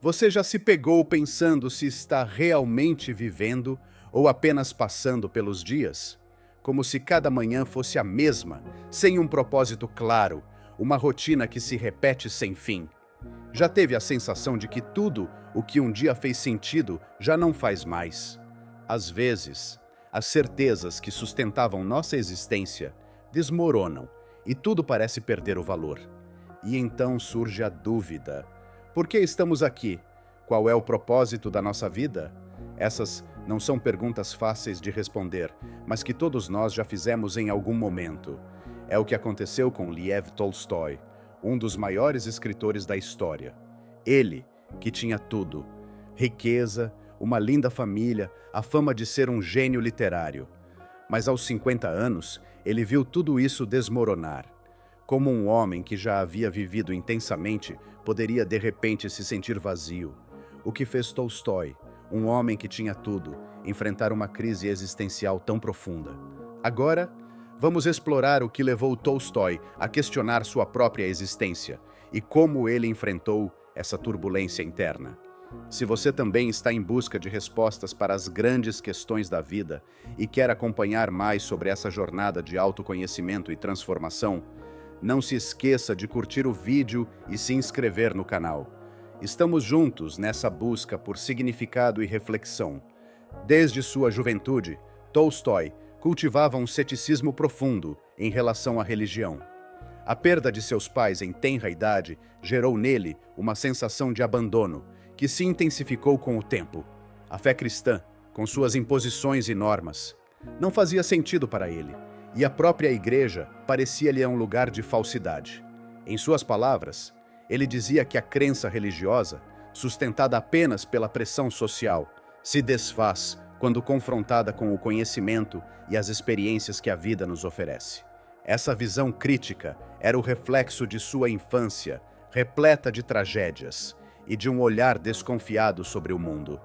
Você já se pegou pensando se está realmente vivendo ou apenas passando pelos dias? Como se cada manhã fosse a mesma, sem um propósito claro, uma rotina que se repete sem fim. Já teve a sensação de que tudo o que um dia fez sentido já não faz mais? Às vezes, as certezas que sustentavam nossa existência desmoronam e tudo parece perder o valor. E então surge a dúvida: por que estamos aqui? Qual é o propósito da nossa vida? Essas não são perguntas fáceis de responder, mas que todos nós já fizemos em algum momento. É o que aconteceu com Lev Tolstói, um dos maiores escritores da história. Ele, que tinha tudo: riqueza, uma linda família, a fama de ser um gênio literário. Mas aos 50 anos, ele viu tudo isso desmoronar. Como um homem que já havia vivido intensamente poderia de repente se sentir vazio? O que fez Tolstói, um homem que tinha tudo, enfrentar uma crise existencial tão profunda? Agora, vamos explorar o que levou Tolstói a questionar sua própria existência e como ele enfrentou essa turbulência interna. Se você também está em busca de respostas para as grandes questões da vida e quer acompanhar mais sobre essa jornada de autoconhecimento e transformação, não se esqueça de curtir o vídeo e se inscrever no canal. Estamos juntos nessa busca por significado e reflexão. Desde sua juventude, Tolstói cultivava um ceticismo profundo em relação à religião. A perda de seus pais em tenra idade gerou nele uma sensação de abandono, que se intensificou com o tempo. A fé cristã, com suas imposições e normas, não fazia sentido para ele, e a própria igreja parecia-lhe um lugar de falsidade. Em suas palavras, ele dizia que a crença religiosa, sustentada apenas pela pressão social, se desfaz quando confrontada com o conhecimento e as experiências que a vida nos oferece. Essa visão crítica era o reflexo de sua infância, repleta de tragédias, e de um olhar desconfiado sobre o mundo.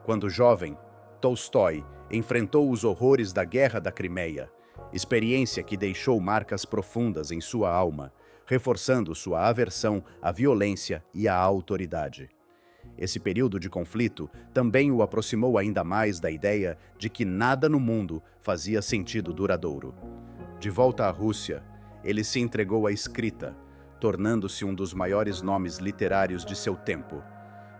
Quando jovem, Tolstói enfrentou os horrores da Guerra da Crimeia, experiência que deixou marcas profundas em sua alma, reforçando sua aversão à violência e à autoridade. Esse período de conflito também o aproximou ainda mais da ideia de que nada no mundo fazia sentido duradouro. De volta à Rússia, ele se entregou à escrita, tornando-se um dos maiores nomes literários de seu tempo.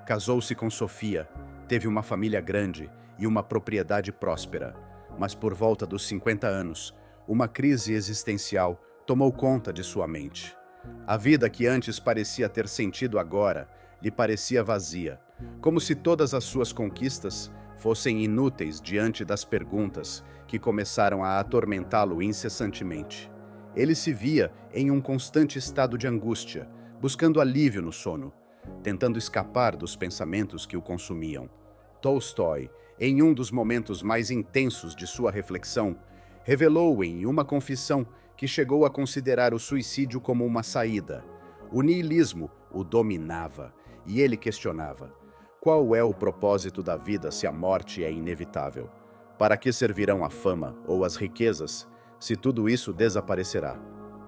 Casou-se com Sofia, teve uma família grande e uma propriedade próspera, mas por volta dos 50 anos, uma crise existencial tomou conta de sua mente. A vida que antes parecia ter sentido agora lhe parecia vazia, como se todas as suas conquistas fossem inúteis diante das perguntas que começaram a atormentá-lo incessantemente. Ele se via em um constante estado de angústia, buscando alívio no sono, tentando escapar dos pensamentos que o consumiam. Tolstói, em um dos momentos mais intensos de sua reflexão, revelou em uma confissão que chegou a considerar o suicídio como uma saída. O niilismo o dominava e ele questionava: qual é o propósito da vida se a morte é inevitável? Para que servirão a fama ou as riquezas se tudo isso desaparecerá?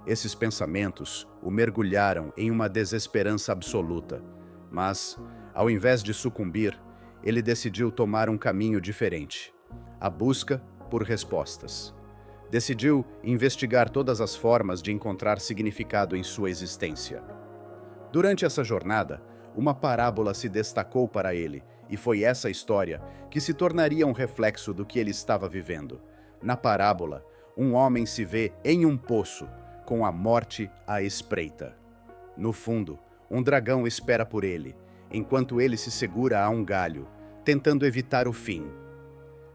Esses pensamentos o mergulharam em uma desesperança absoluta, mas, ao invés de sucumbir, ele decidiu tomar um caminho diferente: a busca por respostas. Decidiu investigar todas as formas de encontrar significado em sua existência. Durante essa jornada, uma parábola se destacou para ele, e foi essa história que se tornaria um reflexo do que ele estava vivendo. Na parábola, um homem se vê em um poço, com a morte à espreita. No fundo, um dragão espera por ele, enquanto ele se segura a um galho, tentando evitar o fim.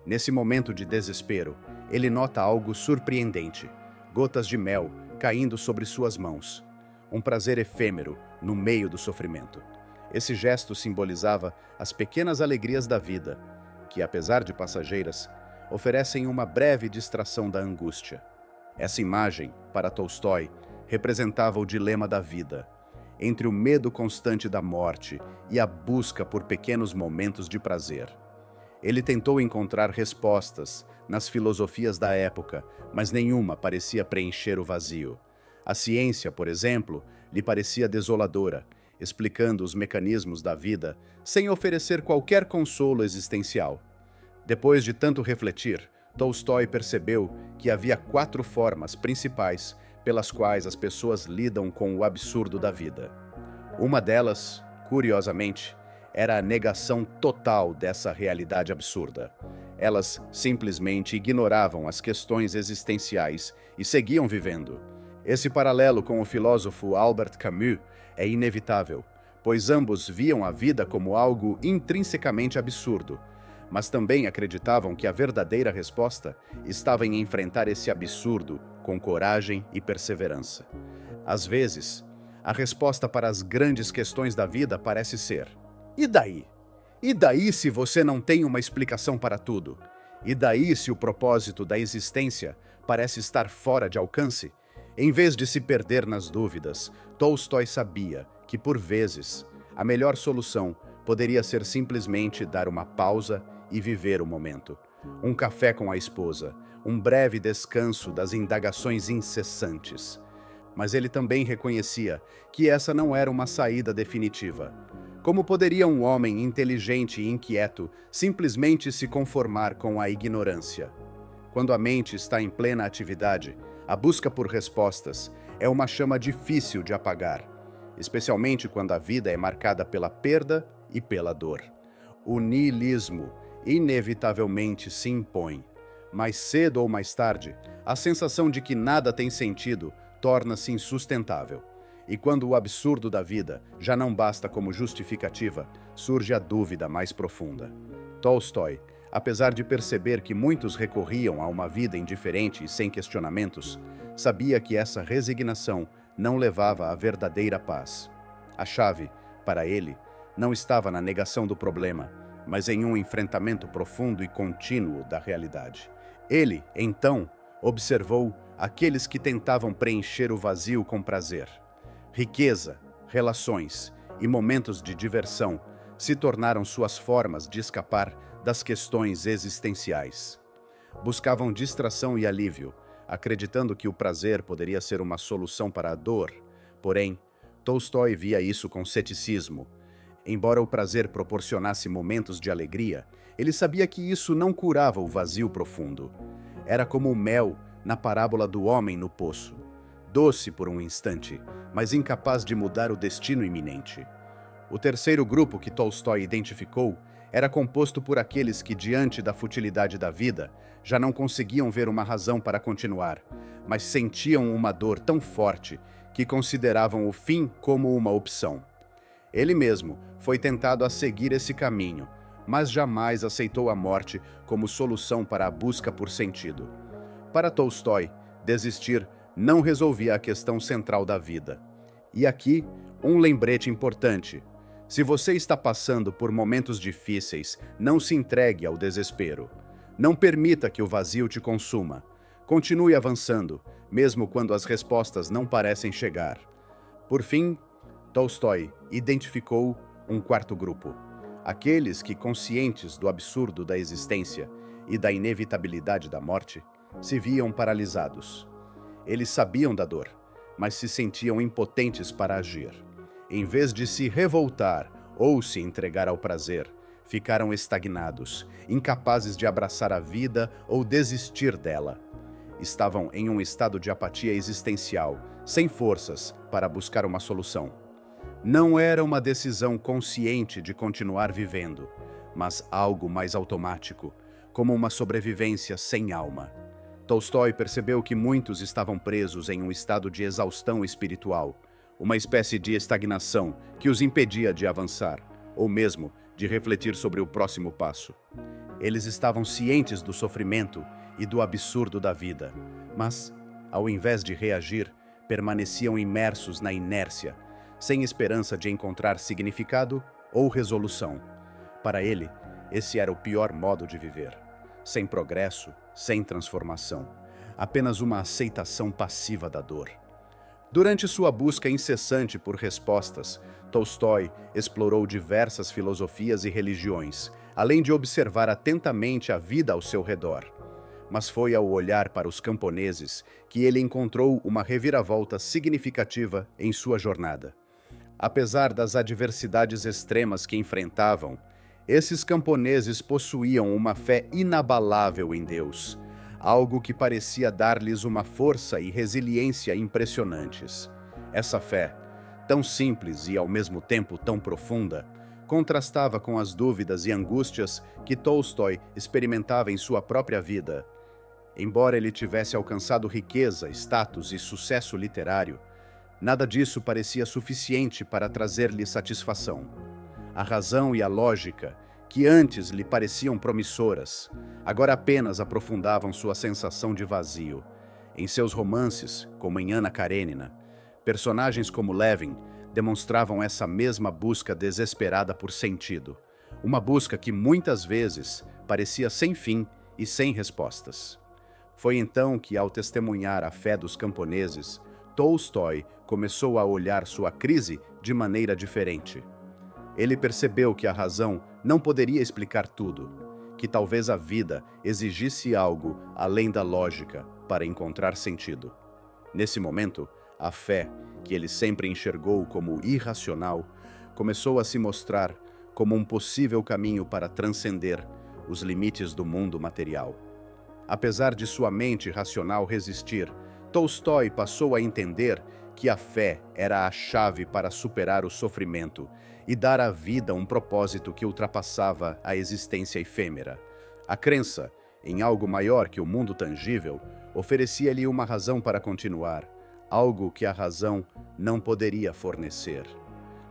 Nesse momento de desespero, ele nota algo surpreendente: gotas de mel caindo sobre suas mãos. Um prazer efêmero no meio do sofrimento. Esse gesto simbolizava as pequenas alegrias da vida, que, apesar de passageiras, oferecem uma breve distração da angústia. Essa imagem, para Tolstói, representava o dilema da vida, entre o medo constante da morte e a busca por pequenos momentos de prazer. Ele tentou encontrar respostas nas filosofias da época, mas nenhuma parecia preencher o vazio. A ciência, por exemplo, lhe parecia desoladora, explicando os mecanismos da vida sem oferecer qualquer consolo existencial. Depois de tanto refletir, Tolstói percebeu que havia 4 formas principais pelas quais as pessoas lidam com o absurdo da vida. Uma delas, curiosamente, era a negação total dessa realidade absurda. Elas simplesmente ignoravam as questões existenciais e seguiam vivendo. Esse paralelo com o filósofo Albert Camus é inevitável, pois ambos viam a vida como algo intrinsecamente absurdo, mas também acreditavam que a verdadeira resposta estava em enfrentar esse absurdo com coragem e perseverança. Às vezes, a resposta para as grandes questões da vida parece ser: e daí? E daí se você não tem uma explicação para tudo? E daí se o propósito da existência parece estar fora de alcance? Em vez de se perder nas dúvidas, Tolstói sabia que, por vezes, a melhor solução poderia ser simplesmente dar uma pausa e viver o momento. Um café com a esposa, um breve descanso das indagações incessantes. Mas ele também reconhecia que essa não era uma saída definitiva. Como poderia um homem inteligente e inquieto simplesmente se conformar com a ignorância? Quando a mente está em plena atividade, a busca por respostas é uma chama difícil de apagar, especialmente quando a vida é marcada pela perda e pela dor. O niilismo inevitavelmente se impõe. Mais cedo ou mais tarde, a sensação de que nada tem sentido torna-se insustentável. E quando o absurdo da vida já não basta como justificativa, surge a dúvida mais profunda. Tolstói, apesar de perceber que muitos recorriam a uma vida indiferente e sem questionamentos, sabia que essa resignação não levava à verdadeira paz. A chave, para ele, não estava na negação do problema, mas em um enfrentamento profundo e contínuo da realidade. Ele, então, observou aqueles que tentavam preencher o vazio com prazer. Riqueza, relações e momentos de diversão se tornaram suas formas de escapar das questões existenciais. Buscavam distração e alívio, acreditando que o prazer poderia ser uma solução para a dor. Porém, Tolstói via isso com ceticismo. Embora o prazer proporcionasse momentos de alegria, ele sabia que isso não curava o vazio profundo. Era como o mel na parábola do homem no poço. Doce por um instante, mas incapaz de mudar o destino iminente. O terceiro grupo que Tolstói identificou era composto por aqueles que, diante da futilidade da vida, já não conseguiam ver uma razão para continuar, mas sentiam uma dor tão forte que consideravam o fim como uma opção. Ele mesmo foi tentado a seguir esse caminho, mas jamais aceitou a morte como solução para a busca por sentido. Para Tolstói, desistir não resolvia a questão central da vida. E aqui, um lembrete importante. Se você está passando por momentos difíceis, não se entregue ao desespero. Não permita que o vazio te consuma. Continue avançando, mesmo quando as respostas não parecem chegar. Por fim, Tolstói identificou um quarto grupo. Aqueles que, conscientes do absurdo da existência e da inevitabilidade da morte, se viam paralisados. Eles sabiam da dor, mas se sentiam impotentes para agir. Em vez de se revoltar ou se entregar ao prazer, ficaram estagnados, incapazes de abraçar a vida ou desistir dela. Estavam em um estado de apatia existencial, sem forças para buscar uma solução. Não era uma decisão consciente de continuar vivendo, mas algo mais automático, como uma sobrevivência sem alma. Tolstói percebeu que muitos estavam presos em um estado de exaustão espiritual, uma espécie de estagnação que os impedia de avançar, ou mesmo de refletir sobre o próximo passo. Eles estavam cientes do sofrimento e do absurdo da vida, mas, ao invés de reagir, permaneciam imersos na inércia, sem esperança de encontrar significado ou resolução. Para ele, esse era o pior modo de viver. Sem progresso, sem transformação. Apenas uma aceitação passiva da dor. Durante sua busca incessante por respostas, Tolstói explorou diversas filosofias e religiões, além de observar atentamente a vida ao seu redor. Mas foi ao olhar para os camponeses que ele encontrou uma reviravolta significativa em sua jornada. Apesar das adversidades extremas que enfrentavam, esses camponeses possuíam uma fé inabalável em Deus, algo que parecia dar-lhes uma força e resiliência impressionantes. Essa fé, tão simples e ao mesmo tempo tão profunda, contrastava com as dúvidas e angústias que Tolstói experimentava em sua própria vida. Embora ele tivesse alcançado riqueza, status e sucesso literário, nada disso parecia suficiente para trazer-lhe satisfação. A razão e a lógica, que antes lhe pareciam promissoras, agora apenas aprofundavam sua sensação de vazio. Em seus romances, como em Ana Karenina, personagens como Levin demonstravam essa mesma busca desesperada por sentido, uma busca que muitas vezes parecia sem fim e sem respostas. Foi então que, ao testemunhar a fé dos camponeses, Tolstói começou a olhar sua crise de maneira diferente. Ele percebeu que a razão não poderia explicar tudo, que talvez a vida exigisse algo além da lógica para encontrar sentido. Nesse momento, a fé, que ele sempre enxergou como irracional, começou a se mostrar como um possível caminho para transcender os limites do mundo material. Apesar de sua mente racional resistir, Tolstói passou a entender que a fé era a chave para superar o sofrimento e dar à vida um propósito que ultrapassava a existência efêmera. A crença em algo maior que o mundo tangível oferecia-lhe uma razão para continuar, algo que a razão não poderia fornecer.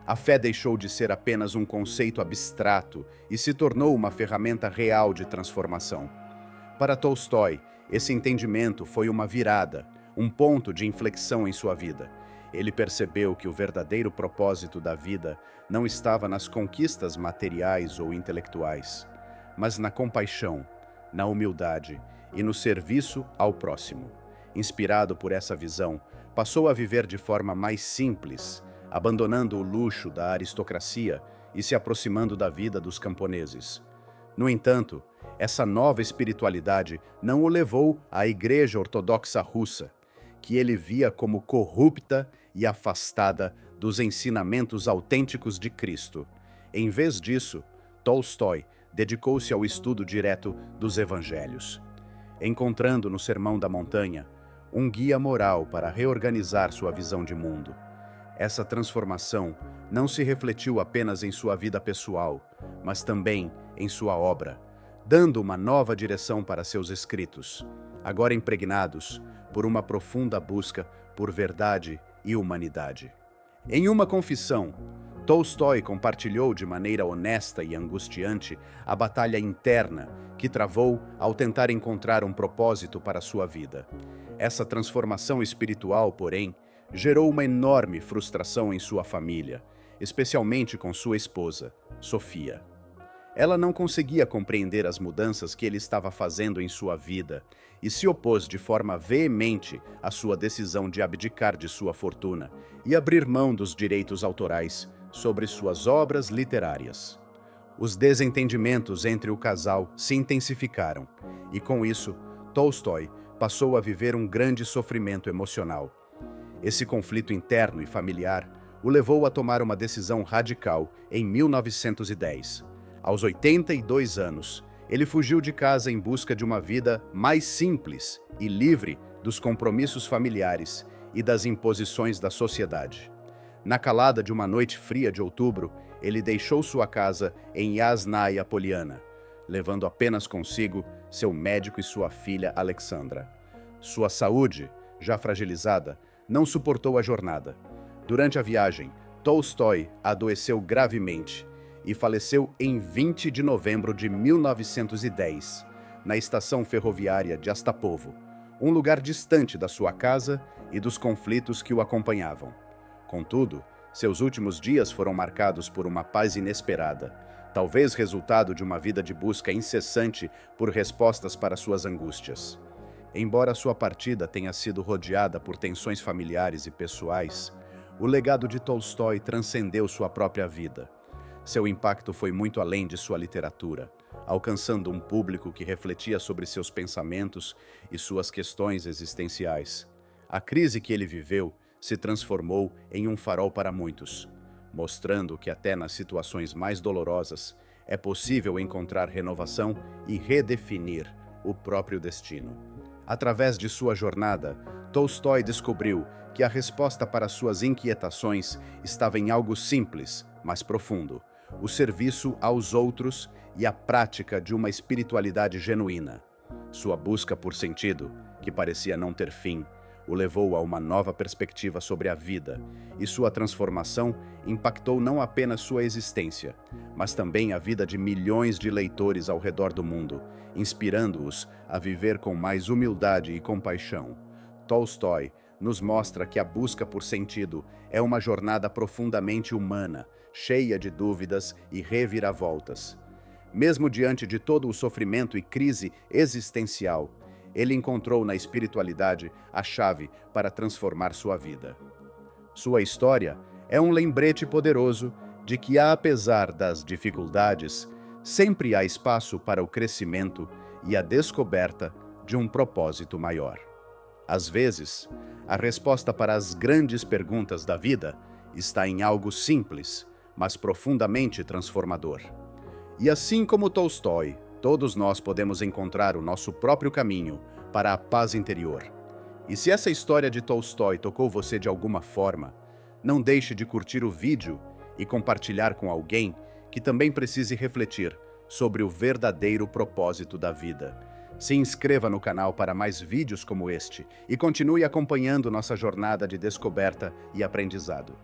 A fé deixou de ser apenas um conceito abstrato e se tornou uma ferramenta real de transformação. Para Tolstói, esse entendimento foi uma virada, um ponto de inflexão em sua vida. Ele percebeu que o verdadeiro propósito da vida não estava nas conquistas materiais ou intelectuais, mas na compaixão, na humildade e no serviço ao próximo. Inspirado por essa visão, passou a viver de forma mais simples, abandonando o luxo da aristocracia e se aproximando da vida dos camponeses. No entanto, essa nova espiritualidade não o levou à Igreja Ortodoxa Russa, que ele via como corrupta e afastada dos ensinamentos autênticos de Cristo. Em vez disso, Tolstói dedicou-se ao estudo direto dos Evangelhos, encontrando no Sermão da Montanha um guia moral para reorganizar sua visão de mundo. Essa transformação não se refletiu apenas em sua vida pessoal, mas também em sua obra, dando uma nova direção para seus escritos, agora impregnados por uma profunda busca por verdade e humanidade. Em uma confissão, Tolstói compartilhou de maneira honesta e angustiante a batalha interna que travou ao tentar encontrar um propósito para sua vida. Essa transformação espiritual, porém, gerou uma enorme frustração em sua família, especialmente com sua esposa, Sofia. Ela não conseguia compreender as mudanças que ele estava fazendo em sua vida e se opôs de forma veemente à sua decisão de abdicar de sua fortuna e abrir mão dos direitos autorais sobre suas obras literárias. Os desentendimentos entre o casal se intensificaram e, com isso, Tolstói passou a viver um grande sofrimento emocional. Esse conflito interno e familiar o levou a tomar uma decisão radical em 1910. Aos 82 anos, ele fugiu de casa em busca de uma vida mais simples e livre dos compromissos familiares e das imposições da sociedade. Na calada de uma noite fria de outubro, ele deixou sua casa em Yasnaya Poliana, levando apenas consigo seu médico e sua filha Alexandra. Sua saúde, já fragilizada, não suportou a jornada. Durante a viagem, Tolstói adoeceu gravemente e faleceu em 20 de novembro de 1910, na estação ferroviária de Astapovo, um lugar distante da sua casa e dos conflitos que o acompanhavam. Contudo, seus últimos dias foram marcados por uma paz inesperada, talvez resultado de uma vida de busca incessante por respostas para suas angústias. Embora sua partida tenha sido rodeada por tensões familiares e pessoais, o legado de Tolstói transcendeu sua própria vida. Seu impacto foi muito além de sua literatura, alcançando um público que refletia sobre seus pensamentos e suas questões existenciais. A crise que ele viveu se transformou em um farol para muitos, mostrando que até nas situações mais dolorosas é possível encontrar renovação e redefinir o próprio destino. Através de sua jornada, Tolstói descobriu que a resposta para suas inquietações estava em algo simples, mas profundo: o serviço aos outros e a prática de uma espiritualidade genuína. Sua busca por sentido, que parecia não ter fim, o levou a uma nova perspectiva sobre a vida, e sua transformação impactou não apenas sua existência, mas também a vida de milhões de leitores ao redor do mundo, inspirando-os a viver com mais humildade e compaixão. Tolstói nos mostra que a busca por sentido é uma jornada profundamente humana, cheia de dúvidas e reviravoltas. Mesmo diante de todo o sofrimento e crise existencial, ele encontrou na espiritualidade a chave para transformar sua vida. Sua história é um lembrete poderoso de que, apesar das dificuldades, sempre há espaço para o crescimento e a descoberta de um propósito maior. Às vezes, a resposta para as grandes perguntas da vida está em algo simples, mas profundamente transformador. E assim como Tolstói, todos nós podemos encontrar o nosso próprio caminho para a paz interior. E se essa história de Tolstói tocou você de alguma forma, não deixe de curtir o vídeo e compartilhar com alguém que também precise refletir sobre o verdadeiro propósito da vida. Se inscreva no canal para mais vídeos como este e continue acompanhando nossa jornada de descoberta e aprendizado.